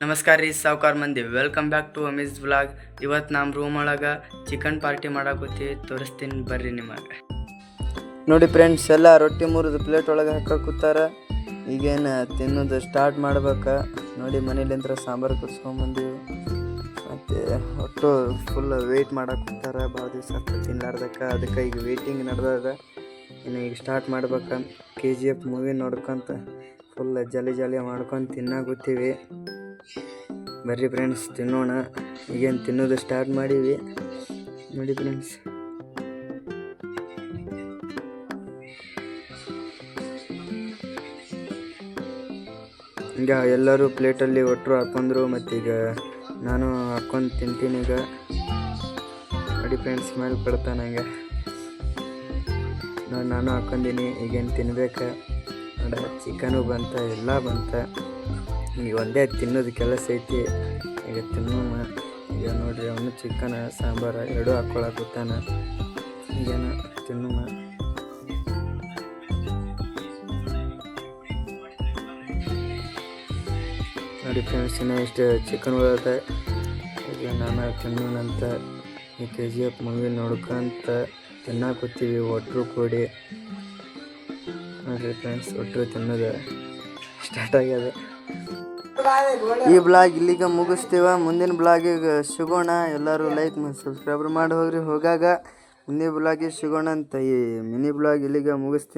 ನಮಸ್ಕಾರ ರೀ ಸಾವುಕಾರ ಮಂದಿ, ವೆಲ್ಕಮ್ ಬ್ಯಾಕ್ ಟು ಅಮೀಸ್ ವ್ಲಾಗ್. ಇವತ್ತು ನಮ್ಮ ರೂಮ್ ಒಳಗೆ ಚಿಕನ್ ಪಾರ್ಟಿ ಮಾಡಾಕತ್ತೀವಿ, ತೋರಿಸ್ತೀನಿ ಬರ್ರಿ ನಿಮಗೆ. ನೋಡಿ ಫ್ರೆಂಡ್ಸ್, ಎಲ್ಲ ರೊಟ್ಟಿ ಮುರಿದು ಪ್ಲೇಟ್ ಒಳಗೆ ಹಾಕೂತಾರ. ಈಗೇನು ತಿನ್ನೋದು ಸ್ಟಾರ್ಟ್ ಮಾಡ್ಬೇಕು. ನೋಡಿ ಮನೇಲಿಂದ ಸಾಂಬಾರು ಕುಡ್ಸ್ಕೊಂಬಂದೀವಿ, ಮತ್ತು ಒಟ್ಟು ಫುಲ್ ವೆಯ್ಟ್ ಮಾಡಾಕೂತಾರ. ಭಾಳ ದಿವಸ ಆಗ್ತದೆ ತಿನ್ಲಾರ್ದಕ್ಕೆ, ಅದಕ್ಕೆ ಈಗ ವೇಟಿಂಗ್ ನಡೆದಾಗ. ಇನ್ನು ಈಗ ಸ್ಟಾರ್ಟ್ ಮಾಡ್ಬೇಕು. KGF ಮೂವಿ ನೋಡ್ಕೊಂತ ಫುಲ್ ಜಾಲಿ ಮಾಡ್ಕೊಂಡು ತಿನ್ನಾಕತ್ತೀವಿ. ಬರ್ರಿ ಫ್ರೆಂಡ್ಸ್ ತಿನ್ನೋಣ. ಈಗೇನು ತಿನ್ನೋದು ಸ್ಟಾರ್ಟ್ ಮಾಡೀವಿ. ನೋಡಿ ಫ್ರೆಂಡ್ಸ್, ಈಗ ಎಲ್ಲರೂ ಪ್ಲೇಟಲ್ಲಿ ಒಟ್ಟರು ಹಾಕೊಂಡ್ರು, ಮತ್ತೀಗ ನಾನು ಹಾಕ್ಕೊಂಡು ತಿಂತೀನಿ. ಈಗ ನೋಡಿ ಫ್ರೆಂಡ್ಸ್, ಸ್ಮೆಲ್ ಕೊಡ್ತಾ ನಂಗೆ. ನಾನು ಹಾಕ್ಕೊಂಡೀನಿ. ಈಗೇನು ತಿನ್ಬೇಕು ನೋಡ. ಚಿಕನು ಬಂತ, ಎಲ್ಲ ಬಂತ. ಈಗ ಒಂದೇ ತಿನ್ನೋದು ಕೆಲಸ ಐತಿ. ಈಗ ತಿನ್ನೋಣ. ಈಗ ನೋಡ್ರಿ, ಅವನು ಚಿಕನ್ ಸಾಂಬಾರು ಎರಡೂ ಹಾಕ್ಕೊಳಕತ್ತಾನ. ಈಗೇನು ತಿನ್ನೋಣ. ನೋಡಿ ಫ್ರೆಂಡ್ಸ್, ಇನ್ನೂ ಇಷ್ಟು ಚಿಕನ್ ಉಳಿದ. ಈಗ ನಾನು ತಿನ್ನೋಣಂತ ಈ KGF ಮೂವಿ ನೋಡ್ಕೊಂತ ತಿನ್ನಾಕತ್ತೀವಿ ಒಟ್ಟರು ಕೂಡಿ. ನೋಡಿರಿ ಫ್ರೆಂಡ್ಸ್, ಒಟ್ಟರು ತಿನ್ನೋದು ಸ್ಟಾರ್ಟ್ ಆಗ್ಯದ. ಈ ಬ್ಲಾಗ್ ಇಲ್ಲಿಗೆ ಮುಗಿಸ್ತೀವ. ಮುಂದಿನ ಬ್ಲಾಗಿಗೆ ಸಿಗೋಣ. ಎಲ್ಲರೂ ಲೈಕ್ ಮತ್ತು ಸಬ್ಸ್ಕ್ರೈಬ್ ಮಾಡಿ ಹೋಗ್ರಿ. ಹೋಗಾಗ ಮುಂದಿನ ಬ್ಲಾಗಿಗೆ ಸಿಗೋಣ ಅಂತ ಈ ಮಿನಿ ಬ್ಲಾಗ್ ಇಲ್ಲಿಗೆ ಮುಗಿಸ್ತೀನಿ.